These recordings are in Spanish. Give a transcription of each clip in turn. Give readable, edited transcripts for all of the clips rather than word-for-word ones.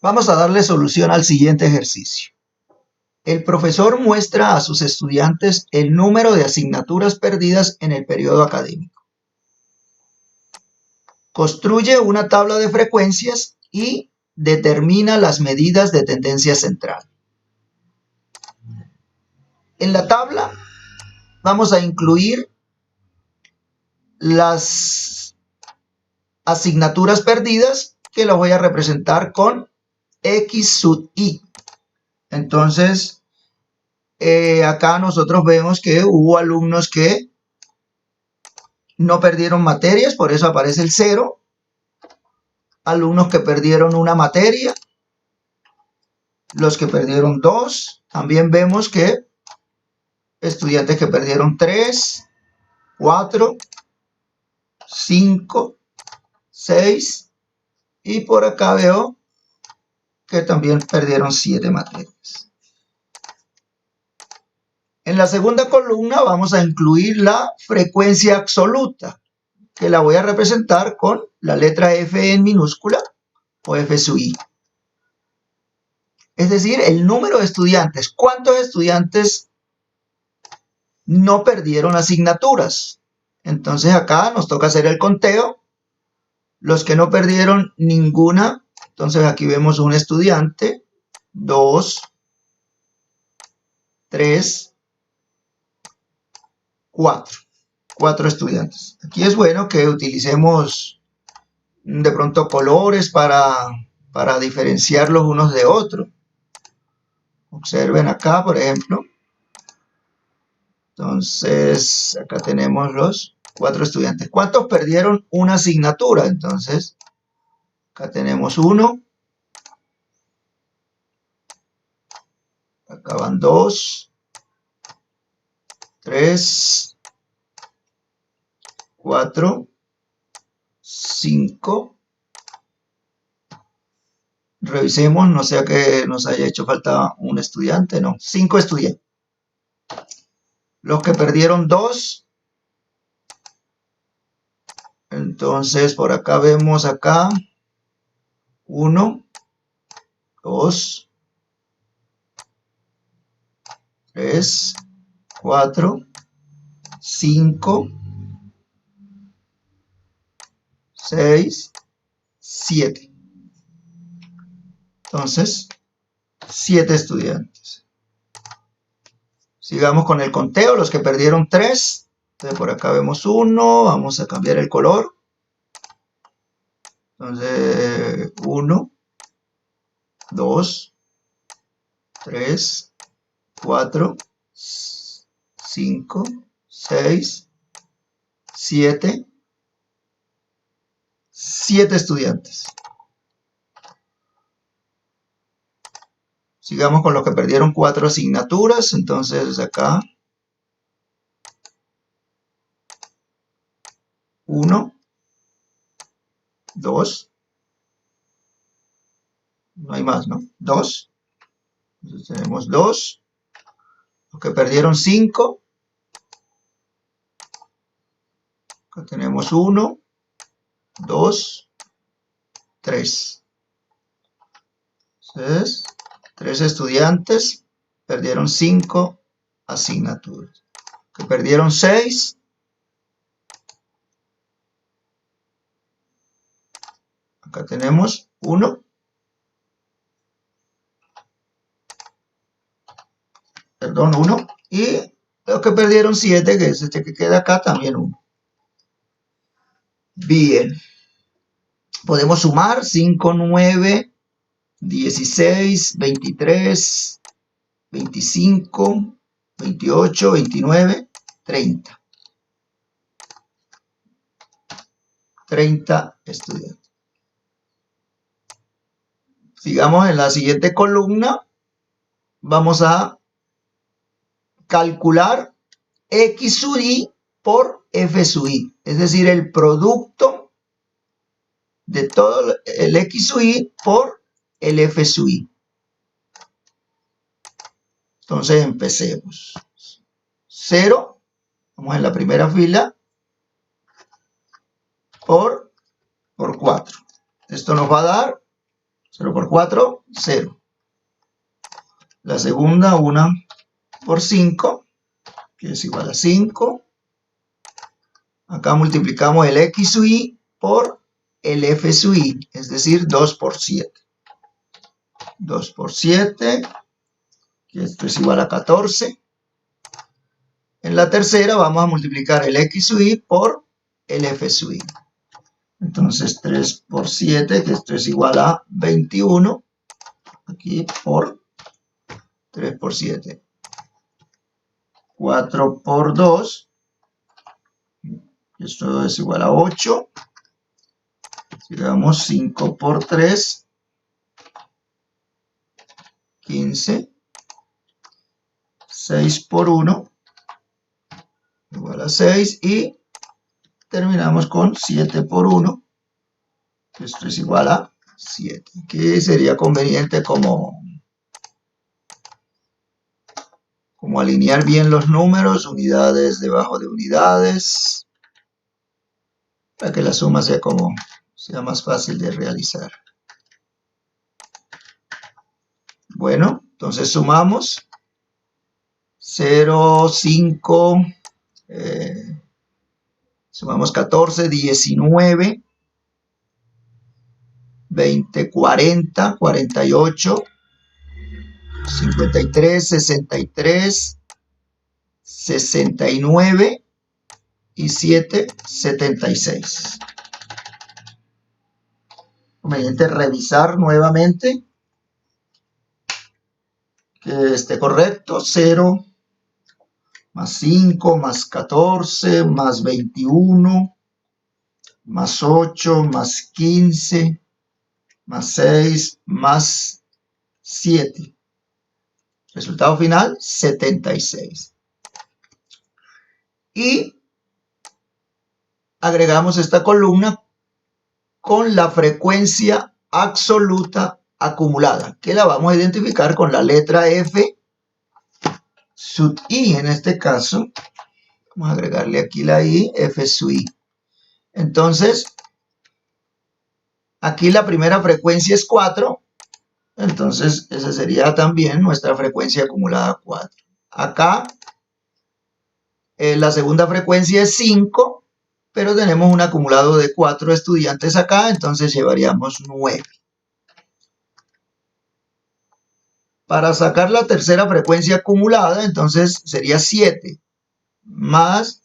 Vamos a darle solución al siguiente ejercicio. El profesor muestra a sus estudiantes el número de asignaturas perdidas en el periodo académico. Construye una tabla de frecuencias y determina las medidas de tendencia central. En la tabla vamos a incluir las asignaturas perdidas, que las voy a representar con X sub I. Entonces, acá nosotros vemos que hubo alumnos que no perdieron materias, por eso aparece el 0. Alumnos que perdieron una materia, los que perdieron 2. También vemos que estudiantes que perdieron 3, 4, 5, 6. Y por acá veo que también perdieron 7 materias. En la segunda columna vamos a incluir la frecuencia absoluta, que la voy a representar con la letra F en minúscula o F sub I. Es decir, el número de estudiantes. ¿Cuántos estudiantes no perdieron asignaturas? Entonces acá nos toca hacer el conteo. Los que no perdieron ninguna, entonces aquí vemos un estudiante, 2, 3, 4. 4 estudiantes. Aquí es bueno que utilicemos de pronto colores para diferenciarlos unos de otros. Observen acá, por ejemplo. Entonces, acá tenemos los 4 estudiantes. ¿Cuántos perdieron una asignatura? Entonces, acá tenemos 1. Acá van 2, 3, 4, 5. Revisemos, no sea que nos haya hecho falta un estudiante, no. 5 estudiantes. Los que perdieron 2. Entonces, por acá vemos acá 1, 2, 3, 4, 5, 6, 7. Entonces, 7 estudiantes. Sigamos con el conteo. Los que perdieron 3. Entonces, por acá vemos 1. Vamos a cambiar el color. Entonces, 1, 2, 3, 4, 5, 6, 7. 7 estudiantes. Sigamos con los que perdieron 4 asignaturas. Entonces acá 1, 2. No hay más, ¿no? 2. Entonces tenemos 2. Los que perdieron 5. Acá tenemos 1, 2, 3. Entonces, 3 estudiantes perdieron 5 asignaturas. Que perdieron 6. Acá tenemos 1. Perdón, 1. Y los que perdieron 7, que es este que queda acá, también 1. Bien. Podemos sumar 5, 9, 16, 23, 25, 28, 29, 30. 30 estudiantes. Sigamos en la siguiente columna. Vamos a calcular X sub I por F sub I. Es decir, el producto de todo el X sub I por el F sub I. Entonces empecemos. 0, vamos en la primera fila, por 4. Esto nos va a dar 0 por 4, 0. La segunda, 1 por 5, que es igual a 5. Acá multiplicamos el X sub I por el F sub I, es decir, 2 por 7. 2 por 7, que esto es igual a 14. En la tercera vamos a multiplicar el X sub I por el F sub I. Entonces 3 por 7, que esto es igual a 21. Aquí por 3 por 7. 4 por 2. Esto es igual a 8. Si le damos 5 por 3. 15. 6 por 1. Igual a 6. Y terminamos con 7 por 1. Esto es igual a 7. Aquí sería conveniente como alinear bien los números, unidades debajo de unidades, para que la suma sea más fácil de realizar. Bueno, entonces sumamos 0, 5, sumamos 14, 19, 20, 40, 48, 53, 63, 69 y 7, 76. Conveniente revisar nuevamente que esté correcto. 0 más 5 más 14 más 21 más 8 más 15 más 6 más 7. Resultado final, 76. Y agregamos esta columna con la frecuencia absoluta acumulada, que la vamos a identificar con la letra F sub I. En este caso, vamos a agregarle aquí la I, F sub I. Entonces, aquí la primera frecuencia es 4. Entonces, esa sería también nuestra frecuencia acumulada 4. Acá, la segunda frecuencia es 5, pero tenemos un acumulado de 4 estudiantes acá, entonces llevaríamos 9. Para sacar la tercera frecuencia acumulada, entonces sería 7, más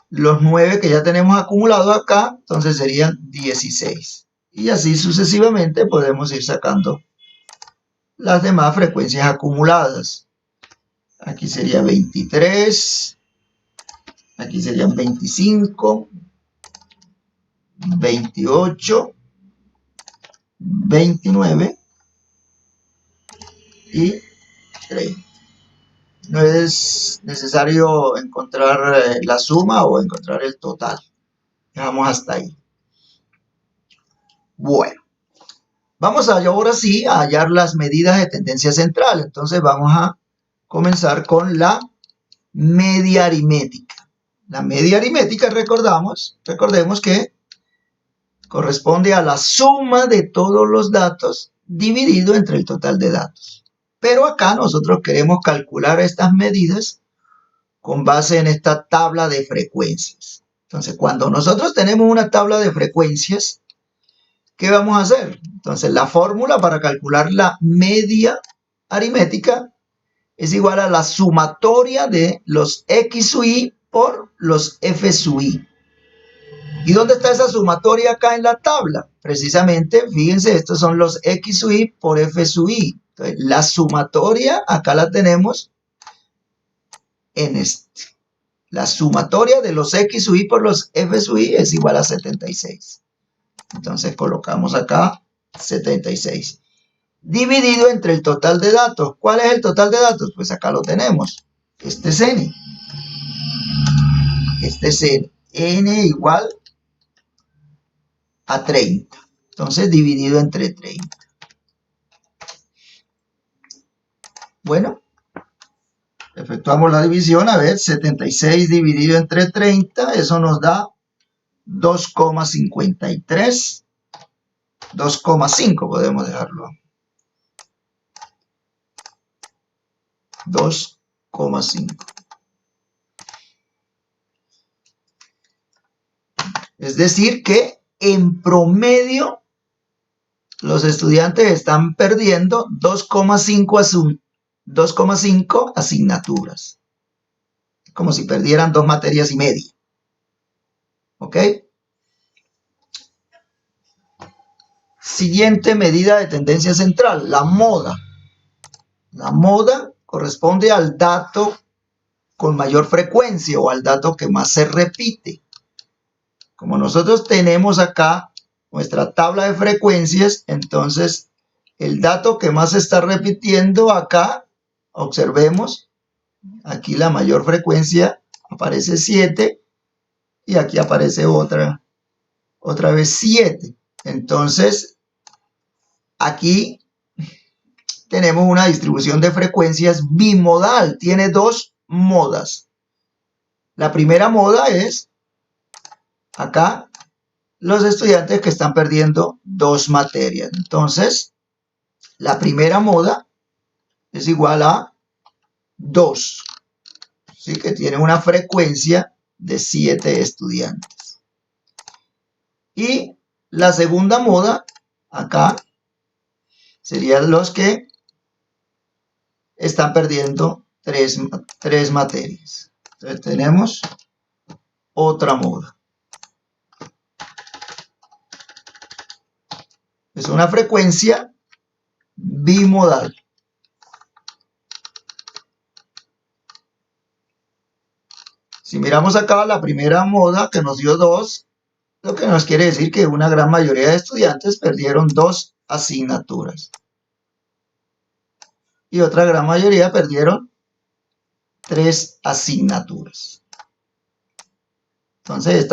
los 9 que ya tenemos acumulados acá, entonces serían 16. Y así sucesivamente podemos ir sacando las demás frecuencias acumuladas. Aquí sería 23, aquí serían 25, 28, 29 y 30. No es necesario encontrar la suma o encontrar el total. Dejamos hasta ahí. Bueno. Vamos ahora sí a hallar las medidas de tendencia central. Entonces vamos a comenzar con la media aritmética. La media aritmética, recordemos que corresponde a la suma de todos los datos dividido entre el total de datos. Pero acá nosotros queremos calcular estas medidas con base en esta tabla de frecuencias. Entonces, cuando nosotros tenemos una tabla de frecuencias, ¿qué vamos a hacer? Entonces, la fórmula para calcular la media aritmética es igual a la sumatoria de los X sub I por los F sub I. ¿Y dónde está esa sumatoria acá en la tabla? Precisamente, fíjense, estos son los X sub I por F sub I. Entonces, la sumatoria acá la tenemos en este. La sumatoria de los X sub I por los F sub I es igual a 76. Entonces colocamos acá 76. Dividido entre el total de datos. ¿Cuál es el total de datos? Pues acá lo tenemos. Este es N. Este es N. N igual a 30. Entonces dividido entre 30. Bueno. Efectuamos la división. A ver, 76 dividido entre 30. Eso nos da 2,53. 2,5 podemos dejarlo. 2,5. Es decir que en promedio los estudiantes están perdiendo 2,5 asignaturas. Como si perdieran 2 materias y media. ¿Ok? Siguiente medida de tendencia central, la moda. La moda corresponde al dato con mayor frecuencia o al dato que más se repite. Como nosotros tenemos acá nuestra tabla de frecuencias, entonces el dato que más se está repitiendo acá, observemos, aquí la mayor frecuencia aparece 7 y aquí aparece otra vez 7. Entonces, aquí tenemos una distribución de frecuencias bimodal, tiene dos modas. La primera moda es acá los estudiantes que están perdiendo 2 materias. Entonces, la primera moda es igual a 2. Así que tiene una frecuencia de 7 estudiantes. Y la segunda moda, acá, serían los que están perdiendo 3 materias. Entonces tenemos otra moda. Es una frecuencia bimodal. Si miramos acá la primera moda que nos dio 2, lo que nos quiere decir que una gran mayoría de estudiantes perdieron 2 asignaturas. Y otra gran mayoría perdieron 3 asignaturas. Entonces,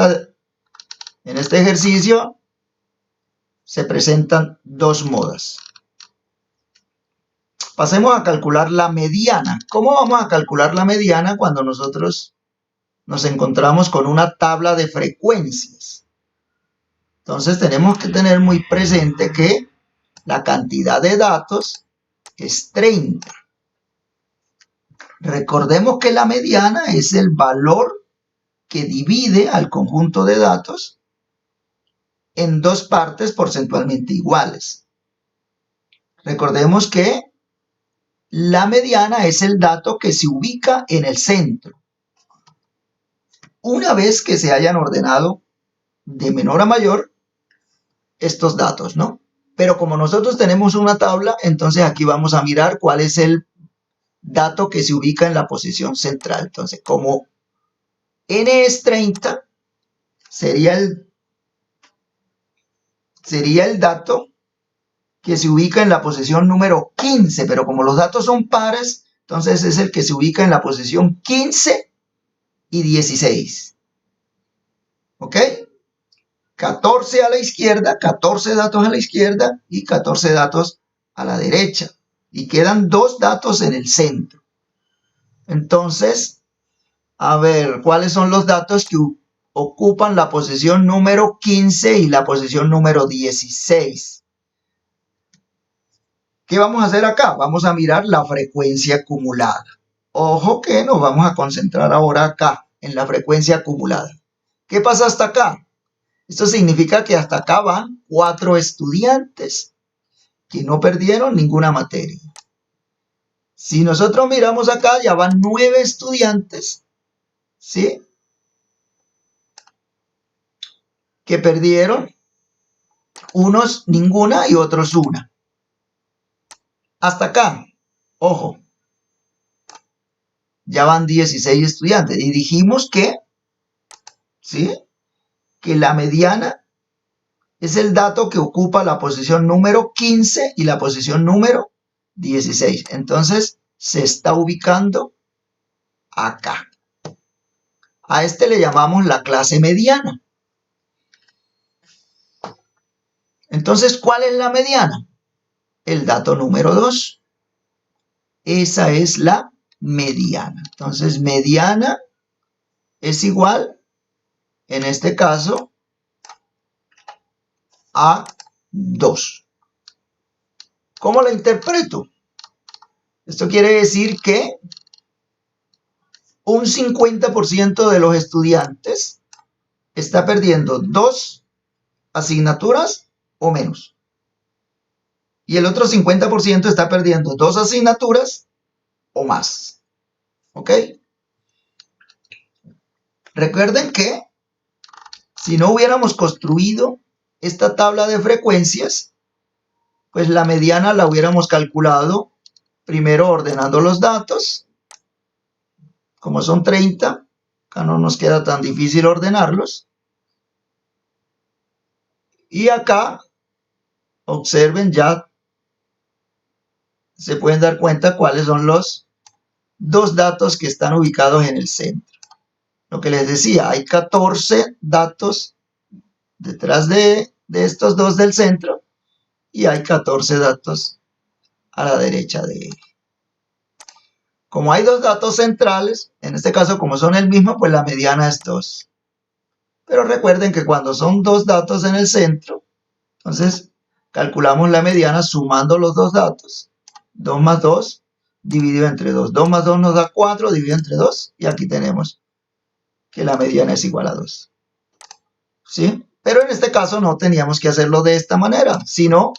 en este ejercicio se presentan 2 modas. Pasemos a calcular la mediana. ¿Cómo vamos a calcular la mediana cuando nosotros nos encontramos con una tabla de frecuencias? Entonces tenemos que tener muy presente que la cantidad de datos es 30. Recordemos que la mediana es el valor que divide al conjunto de datos en 2 partes porcentualmente iguales. Recordemos que la mediana es el dato que se ubica en el centro. Una vez que se hayan ordenado de menor a mayor estos datos, ¿no? Pero como nosotros tenemos una tabla, entonces aquí vamos a mirar cuál es el dato que se ubica en la posición central. Entonces, como n es 30, sería el dato que se ubica en la posición número 15, pero como los datos son pares, entonces es el que se ubica en la posición 15 y 16. ¿Ok? 14 a la izquierda, 14 datos a la izquierda y 14 datos a la derecha. Y quedan 2 datos en el centro. Entonces, a ver, ¿cuáles son los datos que ocupan la posición número 15 y la posición número 16? ¿Qué vamos a hacer acá? Vamos a mirar la frecuencia acumulada. Ojo que nos vamos a concentrar ahora acá, en la frecuencia acumulada. ¿Qué pasa hasta acá? Esto significa que hasta acá van 4 estudiantes que no perdieron ninguna materia. Si nosotros miramos acá, ya van 9 estudiantes, ¿sí? Que perdieron, unos ninguna y otros una. Hasta acá, ojo, ya van 16 estudiantes. Y dijimos que, ¿sí? Que la mediana es el dato que ocupa la posición número 15 y la posición número 16. Entonces, se está ubicando acá. A este le llamamos la clase mediana. Entonces, ¿cuál es la mediana? El dato número 2. Esa es la mediana. Entonces, mediana es igual, en este caso, a 2. ¿Cómo la interpreto? Esto quiere decir que un 50% de los estudiantes está perdiendo 2 asignaturas o menos. Y el otro 50% está perdiendo 2 asignaturas o más. ¿Ok? Recuerden que si no hubiéramos construido esta tabla de frecuencias, pues la mediana la hubiéramos calculado primero ordenando los datos. Como son 30, acá no nos queda tan difícil ordenarlos. Y acá, observen, ya se pueden dar cuenta cuáles son los 2 datos que están ubicados en el centro. Lo que les decía, hay 14 datos detrás de estos 2 del centro y hay 14 datos a la derecha de él. Como hay 2 datos centrales, en este caso como son el mismo, pues la mediana es 2. Pero recuerden que cuando son 2 datos en el centro, entonces calculamos la mediana sumando los 2 datos. 2 más 2 dividido entre 2. 2 más 2 nos da 4 dividido entre 2. Y aquí tenemos que la mediana es igual a 2. ¿Sí? Pero en este caso no teníamos que hacerlo de esta manera, sino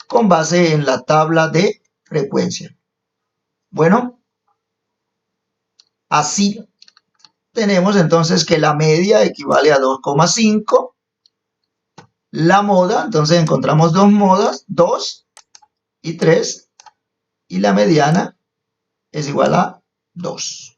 con base en la tabla de frecuencia. Bueno, así tenemos entonces que la media equivale a 2,5. La moda, entonces encontramos 2 modas, 2 y 3. Y la mediana es igual a 2.